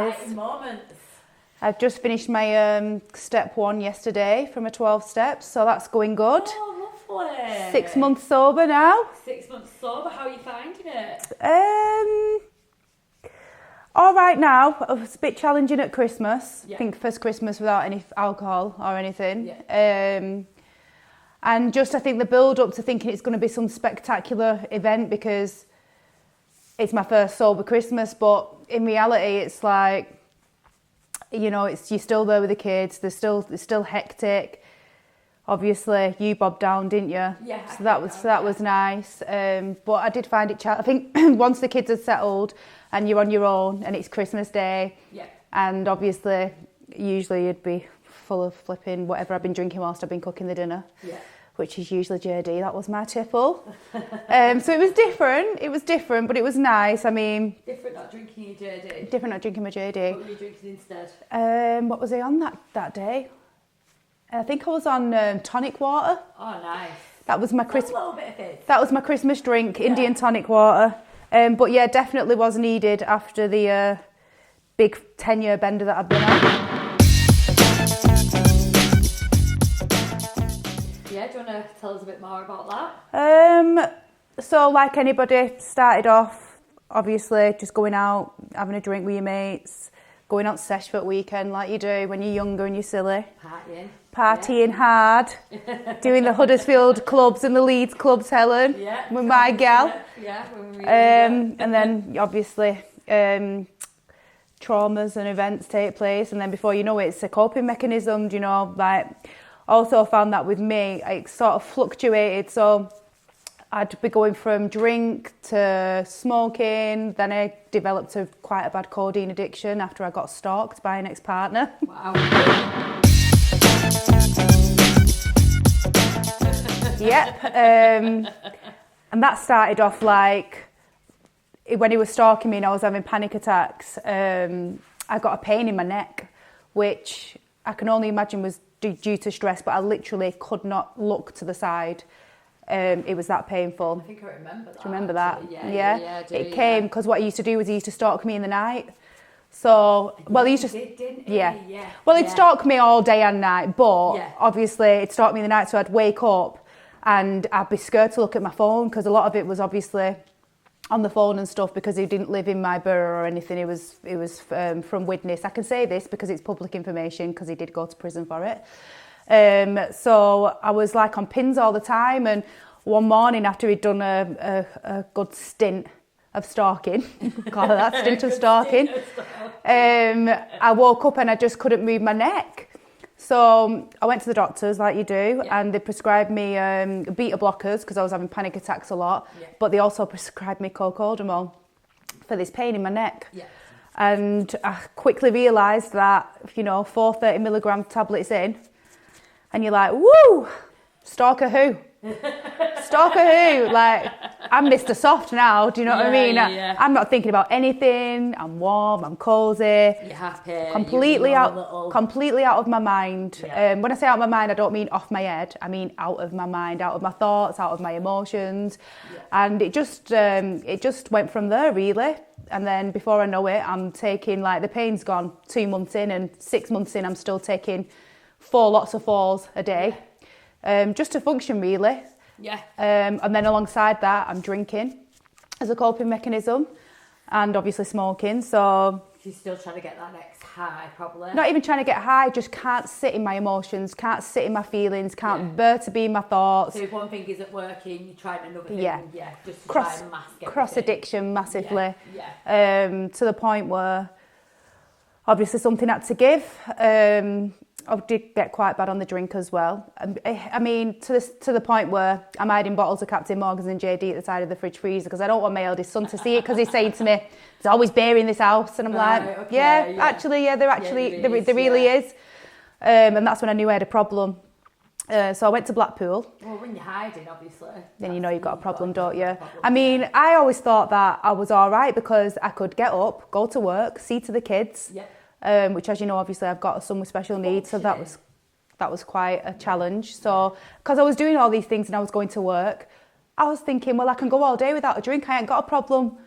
Exciting moments. I've just finished my step 1 yesterday from a 12 steps, so that's going good. Oh, lovely. 6 months sober now. 6 months sober, how are you finding it? All right now. It was a bit challenging at Christmas. Yeah. I think first Christmas without any alcohol or anything. Yeah. And just I think the build up to thinking it's going to be some spectacular event because it's my first sober Christmas, but in reality it's like, you know, you're still there with the kids. It's still hectic. Obviously, you bobbed down, didn't you? Yeah. So that was nice. But I did find it. I think once the kids had settled and you're on your own, and it's Christmas Day. Yeah. And obviously, usually you'd be full of flipping whatever I've been drinking whilst I've been cooking the dinner. Yeah. Which is usually JD. That was my tipple. So it was different. It was different, but it was nice. I mean, Different not drinking your JD. different not drinking my JD. What were you drinking instead? What was I on that day? I think I was on tonic water. Oh, nice. That was my A little bit of it. That was my Christmas drink, Indian tonic water. But yeah, definitely was needed after the big 10-year bender that I've been on. Yeah, do you want to tell us a bit more about that? So like anybody, started off obviously just going out, having a drink with your mates, going out sesh for a weekend like you do when you're younger and you're silly. Partying hard, doing the Huddersfield clubs and the Leeds clubs, Helen, with my gal. And then obviously traumas and events take place, and then before you know it, it's a coping mechanism, you know, like. Also found that with me, it sort of fluctuated. So I'd be going from drink to smoking. Then I developed quite a bad codeine addiction after I got stalked by an ex-partner. Wow. Yep. And that started off like when he was stalking me and I was having panic attacks. I got a pain in my neck, which I can only imagine was due to stress, but I literally could not look to the side. It was that painful. I think I remember that. Do you remember that? Yeah. It came because what he used to do was he used to stalk me in the night. So, well, he used to... didn't he? Yeah. Well, he'd stalk me all day and night, but obviously it'd stalk me in the night, so I'd wake up and I'd be scared to look at my phone because a lot of it was obviously on the phone and stuff because he didn't live in my borough or anything. It was from Widnes. I can say this because it's public information because he did go to prison for it. So I was like on pins all the time, and one morning after he'd done a good stint of stalking, call it that, stint of stalking, I woke up and I just couldn't move my neck. So I went to the doctors like you do, and they prescribed me beta blockers because I was having panic attacks a lot, but they also prescribed me cocodamol for this pain in my neck. And I quickly realised that, you know, 430 milligram tablets in, and you're like, woo, stalker who? Stalker who? Like, I'm Mr. Soft now, do you know what I mean? I'm not thinking about anything, I'm warm, I'm cosy. You're happy. Completely out of my mind. When I say out of my mind, I don't mean off my head, I mean out of my mind, out of my thoughts, out of my emotions. And it just went from there, really. And then before I know it, I'm taking, like, the pain's gone 2 months in, and 6 months in, I'm still taking 4 lots of 4s a day. Just to function, really. And then alongside that, I'm drinking as a coping mechanism, and obviously smoking. So you're still trying to get that next high, probably. Not even trying to get high, just can't sit in my emotions, can't sit in my feelings, can't bear to be in my thoughts. So if one thing isn't working, you're trying another thing. Just to cross, try and mask everything. Cross addiction massively. To the point where obviously something had to give. I did get quite bad on the drink as well. I mean, to the point where I'm hiding bottles of Captain Morgan's and JD at the side of the fridge freezer because I don't want my eldest son to see it because he's saying to me, "There's always beer in this house," and I'm actually, there really is. And that's when I knew I had a problem. So I went to Blackpool. Well, when you're hiding, obviously. Then you know you've got a problem, don't you? I mean, I always thought that I was all right because I could get up, go to work, see to the kids. Which, as you know, obviously I've got a son with special needs, so that was quite a challenge. So, because I was doing all these things and I was going to work, I was thinking, well, I can go all day without a drink. I ain't got a problem.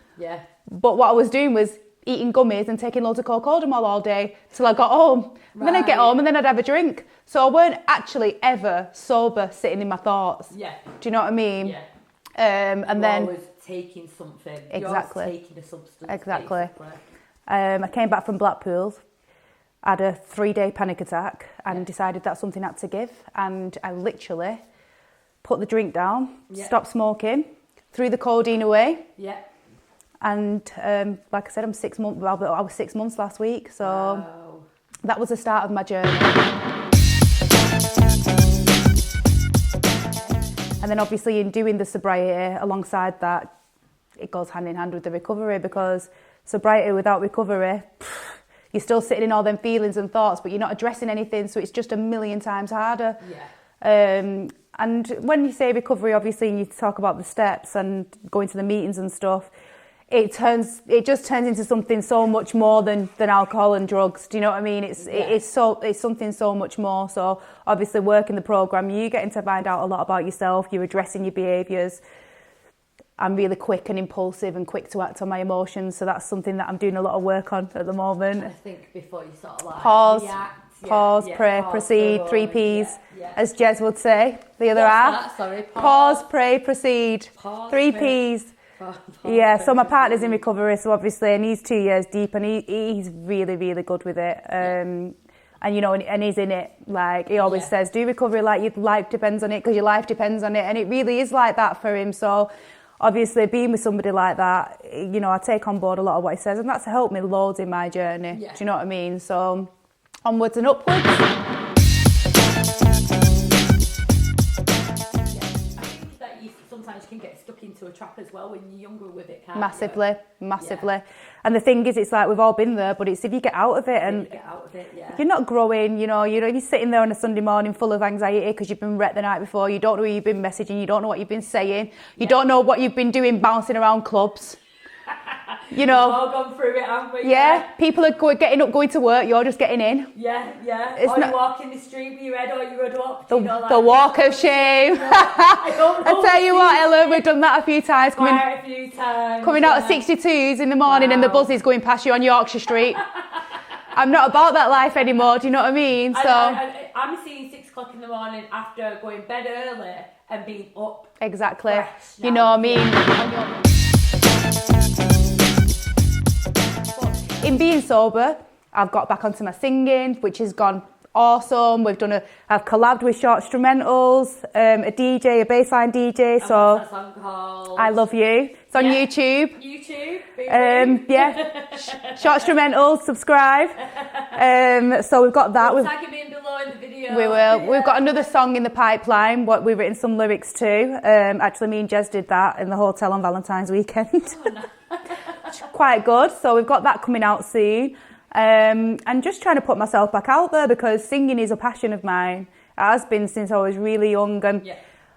But what I was doing was eating gummies and taking loads of Cocodamol all day till I got home. And then I'd get home and then I'd have a drink. So I weren't actually ever sober sitting in my thoughts. Yeah. Do you know what I mean? Yeah. And You're then always taking something. Exactly. You're always taking a substance. Exactly. I came back from Blackpool, had a 3-day panic attack and decided that something had to give. And I literally put the drink down, stopped smoking, threw the codeine away. Yeah. And like I said, I'm 6 months. Well, I was 6 months last week, so that was the start of my journey. And then obviously in doing the sobriety, alongside that, it goes hand in hand with the recovery, because sobriety without recovery, you're still sitting in all them feelings and thoughts, but you're not addressing anything, so it's just a million times harder. Yeah. And when you say recovery, obviously, and you talk about the steps and going to the meetings and stuff, it just turns into something so much more than alcohol and drugs. Do you know what I mean? It's something so much more. So obviously, working the program, you're getting to find out a lot about yourself. You're addressing your behaviours. I'm really quick and impulsive and quick to act on my emotions. So that's something that I'm doing a lot of work on at the moment. I think before you sort of like pause, pray, proceed, 3 Ps, as Jez would say. The other half. Pause, pray, proceed. 3 Ps. So my partner's in recovery, so obviously, and he's 2 years deep, and he's really, really good with it. And you know, and he's in it. Like he always says, do recovery like your life depends on it, because your life depends on it, and it really is like that for him. So obviously, being with somebody like that, you know, I take on board a lot of what he says, and that's helped me loads in my journey. Do you know what I mean? So onwards and upwards. Sometimes you can get stuck into a trap as well when you're younger with it, can't Massively. Yeah. And the thing is, it's like we've all been there, but it's if you get out of it and you're not growing, you know, you're sitting there on a Sunday morning full of anxiety because you've been wrecked the night before, you don't know who you've been messaging, you don't know what you've been saying, you don't know what you've been doing bouncing around clubs. You know, we've all gone through it, haven't we? Yeah, people are getting up, going to work, you're just getting in. Yeah. Or you walk in the street with your head or your hood up. The walk of shame. I tell you what, Ella, we've done that a few times. Coming out of 62s in the morning and the buzz is going past you on Yorkshire Street. I'm not about that life anymore, do you know what I mean? So I'm seeing 6 o'clock in the morning after going to bed early and being up. Exactly. You know what I mean? In being sober, I've got back onto my singing, which has gone awesome. I've collabed with short instrumentals, a DJ, a bassline DJ. So what's that song called? I Love You. It's on YouTube. Short instrumentals, subscribe. So we've got that. We'll tag him in below in the video. We will. Yeah. We've got another song in the pipeline. What we've written some lyrics to. Actually, me and Jez did that in the hotel on Valentine's weekend. Oh, no. Quite good. So we've got that coming out soon. And just trying to put myself back out there, because singing is a passion of mine. It has been since I was really young, and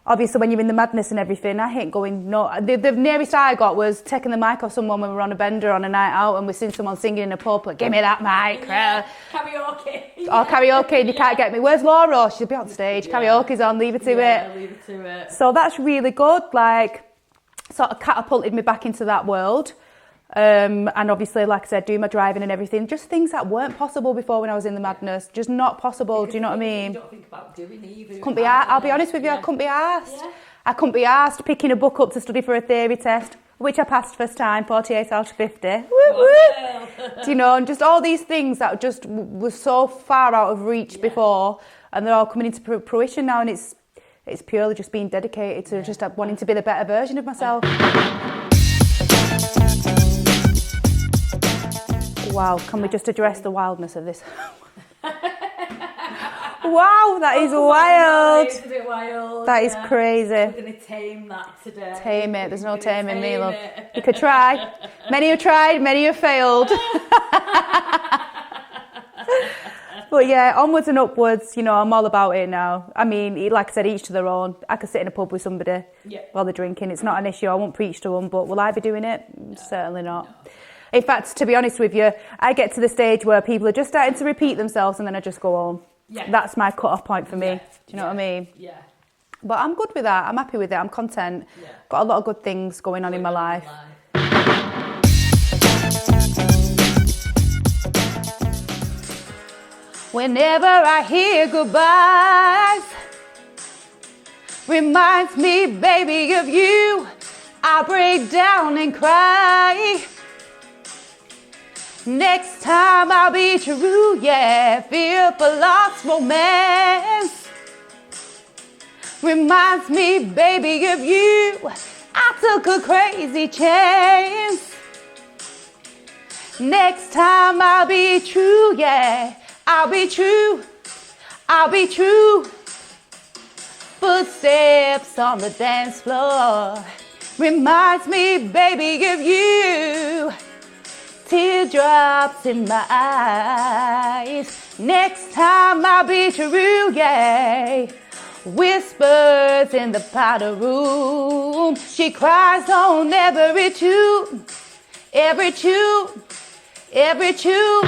obviously when you're in the madness and everything, I hate going. The nearest I got was taking the mic off someone when we were on a bender on a night out and we seen someone singing in a pub, like, give me that mic. Karaoke. Or karaoke, and you can't get me. Where's Laura? She'll be on stage. Karaoke's on, leave it to it. Leave it to it. So that's really good, like, sort of catapulted me back into that world. And obviously, like I said, doing my driving and everything, just things that weren't possible before when I was in the madness, just not possible. Do you know what I mean? You don't think about doing either. I'll be honest with you, I couldn't be asked. Yeah. I couldn't be asked picking a book up to study for a theory test, which I passed first time, 48 out of 50. Woo, woo. Do you know, and just all these things that just were so far out of reach before, and they're all coming into fruition now, and it's purely just being dedicated to just wanting to be the better version of myself. Wow, can we just address the wildness of this? Wow, that is wild. It's a bit wild. That is crazy. We're going to tame that today. Tame it. There's no taming me, love. You could try. Many have tried, many have failed. But yeah, onwards and upwards, you know, I'm all about it now. I mean, like I said, each to their own. I could sit in a pub with somebody while they're drinking. It's not an issue. I won't preach to them, but will I be doing it? No. Certainly not. No. In fact, to be honest with you, I get to the stage where people are just starting to repeat themselves and then I just go home. Yeah. That's my cut-off point for me. Do you know what I mean? Yeah. But I'm good with that. I'm happy with it. I'm content. Yeah. Got a lot of good things going on in my life. Whenever I hear goodbyes, reminds me, baby, of you. I break down and cry. Next time I'll be true, yeah. Fear for lost romance reminds me, baby, of you. I took a crazy chance. Next time I'll be true, yeah. I'll be true. I'll be true. Footsteps on the dance floor reminds me, baby, of you. Teardrops in my eyes. Next time I'll be true, yeah. Whispers in the powder room. She cries on every tune, every tune, every tune.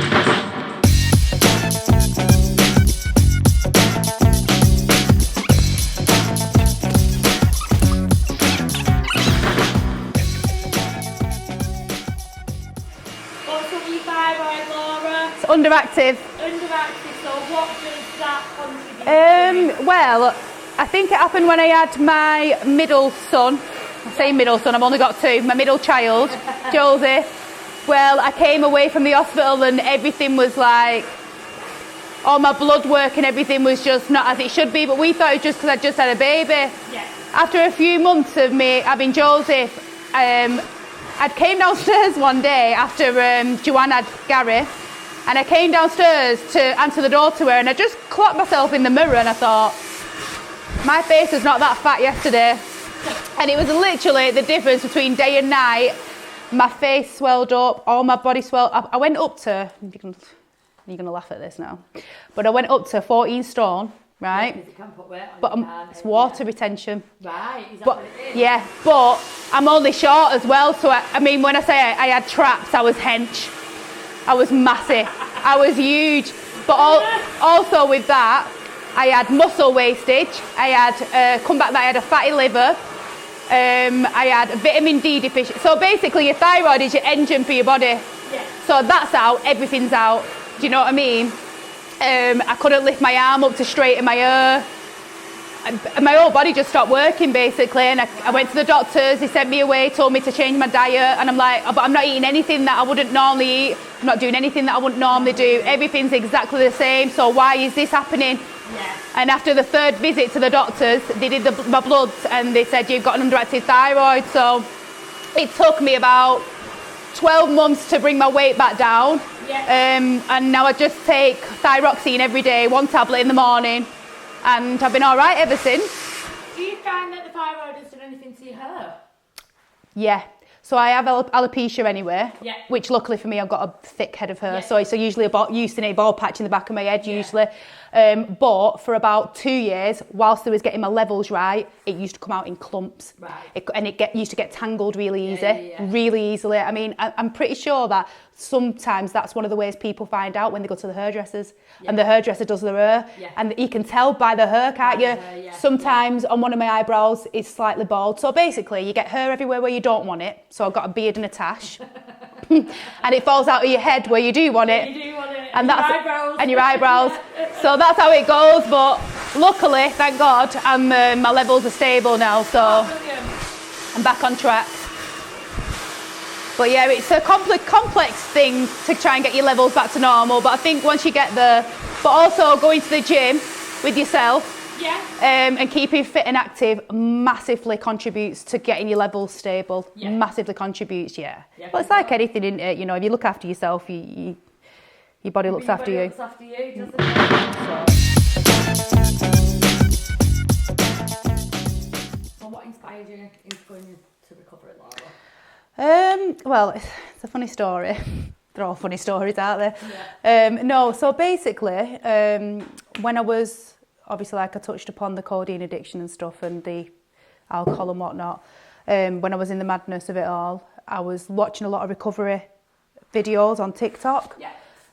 It's underactive. Underactive, so what does that contribute to? Well, I think it happened when I had my middle son. I say middle son, I've only got two. My middle child, Josie. Well, I came away from the hospital and everything was like, all my blood work and everything was just not as it should be, but we thought it was just because I just had a baby. Yeah. After a few months of me having Josie, I came downstairs one day after Joanne had Gary, and I came downstairs to answer the door to her, and I just clocked myself in the mirror and I thought, my face was not that fat yesterday. And it was literally the difference between day and night. My face swelled up, all my body swelled up. I went up to, you're going to laugh at this now, but I went up to 14 stone, right? Yeah, 'cause you can put weight on, but you can't, it's water retention. Right, is that But what it is? yeah, but I'm only short as well, so I mean, when I say I had traps, I was hench. I was massive. I was huge. But also with that, I had muscle wastage. I had come back that I had a fatty liver. I had vitamin D deficiency. So basically, your thyroid is your engine for your body. Yeah. So that's out. Everything's out. Do you know what I mean? I couldn't lift my arm up to straighten my hair. My whole body just stopped working basically, and I went to the doctors. They sent me away, told me to change my diet, and I'm like, but I'm not eating anything that I wouldn't normally eat. I'm not doing anything that I wouldn't normally do. Everything's exactly the same, so why is this happening? Yeah. And after the third visit to the doctors, they did my bloods and they said you've got an underactive thyroid. So it took me about 12 months to bring my weight back down. Yeah. And now I just take thyroxine every day, 1 tablet in the morning, and I've been all right ever since. Do you find that the thyroid has done anything to your hair? Yeah. So I have alopecia anyway, Yeah. which luckily for me I've got a thick head of hair, Yeah. so it's usually about using a bald patch in the back of my head Yeah. usually. But for about 2 years, whilst I was getting my levels right, it used to come out in clumps. Right. It used to get tangled really easy, yeah. really easily. I mean, I'm pretty sure that sometimes that's one of the ways people find out when they go to the hairdressers, Yeah. and the hairdresser does their hair, Yeah. and you can tell by the hair, can't By you? the hair, yeah. Sometimes on one of my eyebrows it's slightly bald. So basically, you get hair everywhere where you don't want it. So I've got a beard and a tash, and it falls out of your head where you do want it. You do want it. And your that's eyebrows. and your eyebrows. So that's how it goes. But luckily, thank God, my levels are stable now, so Brilliant. I'm back on track. But yeah, it's a complex thing to try and get your levels back to normal. But I think once you get there, but also going to the gym with yourself. Yeah. And keeping fit and active massively contributes to getting your levels stable. Yeah. Massively contributes, yeah. Yeah, But it's like anything, isn't it? You know, if you look after yourself, your body looks after you. Looks after you, doesn't it? So what inspired you in going to recovery, Laura? Well, it's a funny story. They're all funny stories, aren't they? Yeah. No, so basically, when I was, obviously, like I touched upon the codeine addiction and stuff and the alcohol and whatnot, when I was in the madness of it all, I was watching a lot of recovery videos on TikTok. Yeah.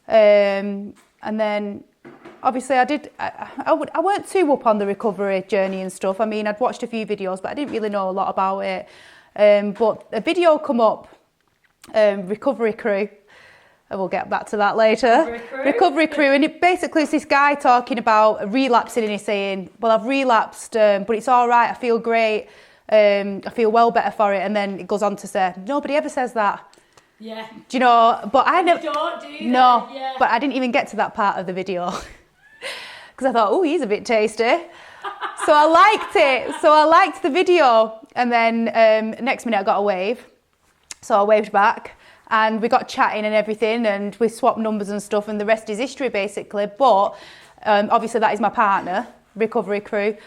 And then, obviously, I weren't too up on the recovery journey and stuff. I mean, I'd watched a few videos, but I didn't really know a lot about it. But a video come up, Recovery Crew, And we'll get back to that later. Recovery crew. And it basically is this guy talking about relapsing, and he's saying, well, I've relapsed, but it's all right. I feel great. I feel well better for it. And then it goes on to say, nobody ever says that. Yeah. Do you know? But I never. Don't do that. No. Yeah. But I didn't even get to that part of the video because I thought, oh, he's a bit tasty. So I liked it. So I liked the video. And then next minute I got a wave. So I waved back. And we got chatting and everything, and we swapped numbers and stuff, and the rest is history, basically. But obviously that is my partner, recovery crew.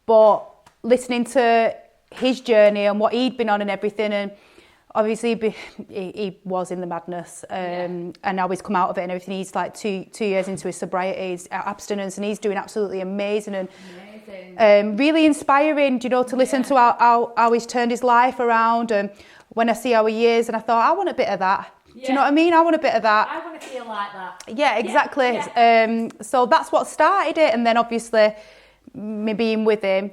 But listening to his journey and what he'd been on and everything, and obviously he was in the madness, and now he's come out of it and everything. He's like two years into his sobriety, his abstinence, and he's doing absolutely amazing and really inspiring, you know, to listen to how he's turned his life around. And when I see how he is, and I thought, I want a bit of that. Yeah. Do you know what I mean? I want a bit of that. I want to feel like that. Yeah, exactly. Yeah. So that's what started it. And then obviously me being with him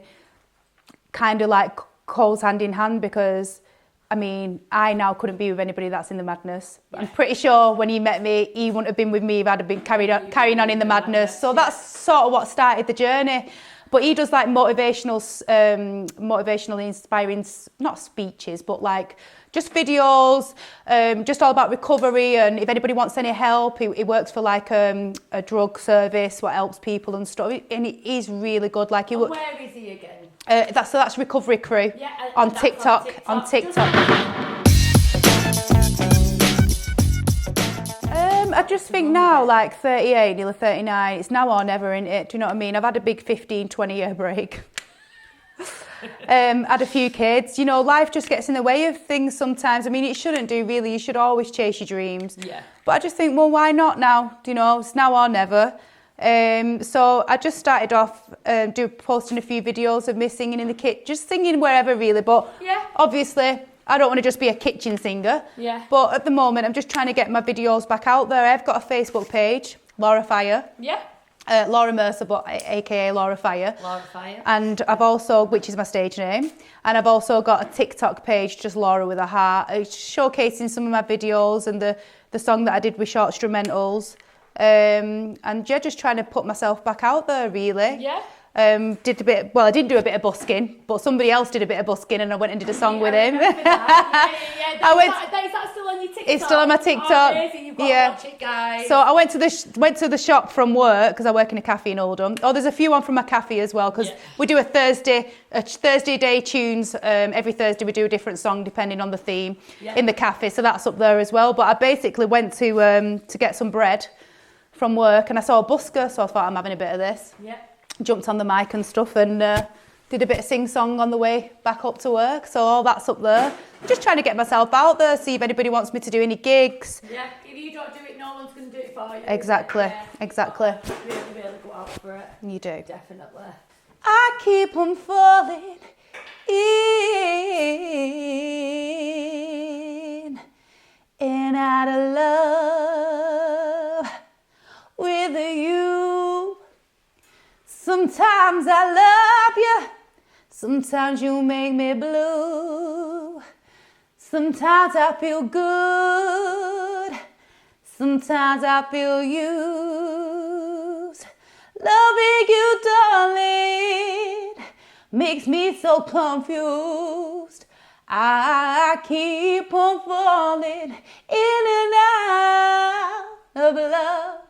kind of like goes hand in hand, because I mean, I now couldn't be with anybody that's in the madness. Yeah. I'm pretty sure when he met me, he wouldn't have been with me if I'd have been carrying on in the madness. So that's sort of what started the journey. But he does like motivational, inspiring, not speeches, but like just videos, just all about recovery. And if anybody wants any help, he works for like a drug service, what helps people and stuff. And he's really good. Like where is he again? That's Recovery Crew on TikTok. On TikTok. I just think now, like 38, nearly 39, it's now or never, isn't it? Do you know what I mean? I've had a big 15, 20-year break. Had a few kids. You know, life just gets in the way of things sometimes. I mean, it shouldn't do, really. You should always chase your dreams. Yeah. But I just think, well, why not now? You know, it's now or never. So I just started off posting a few videos of me singing in the kitchen, just singing wherever, really. But obviously, I don't want to just be a kitchen singer. Yeah. But at the moment, I'm just trying to get my videos back out there. I've got a Facebook page, Laura Fire. Yeah. Laura Mercer, but aka Laura Fire. Laura Fire. And I've also, which is my stage name, and I've also got a TikTok page, just Laura with a heart, showcasing some of my videos and the song that I did with short instrumentals. And yeah, just trying to put myself back out there, really. Yeah. I didn't do a bit of busking, but somebody else did a bit of busking, and I went and did a song with him. Is that still on your TikTok? It's still on my TikTok. Oh, amazing. You've got to watch it, guys. So I went to the shop from work, because I work in a cafe in Oldham. Oh, there's a few on from my cafe as well, because we do a Thursday day tunes. Every Thursday we do a different song depending on the theme in the cafe. So that's up there as well. But I basically went to get some bread from work, and I saw a busker, so I thought, I'm having a bit of this. Yeah. Jumped on the mic and stuff, and did a bit of sing-song on the way back up to work. So all that's up there. Just trying to get myself out there, see if anybody wants me to do any gigs. Yeah, if you don't do it, no one's going to do it for you. Exactly, exactly. Really go out for it. You do. Definitely. I keep on falling in out of love with you. Sometimes I love you, sometimes you make me blue. Sometimes I feel good, sometimes I feel used. Loving you, darling, makes me so confused. I keep on falling in and out of love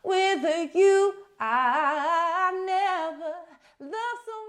with you. I never loved someone.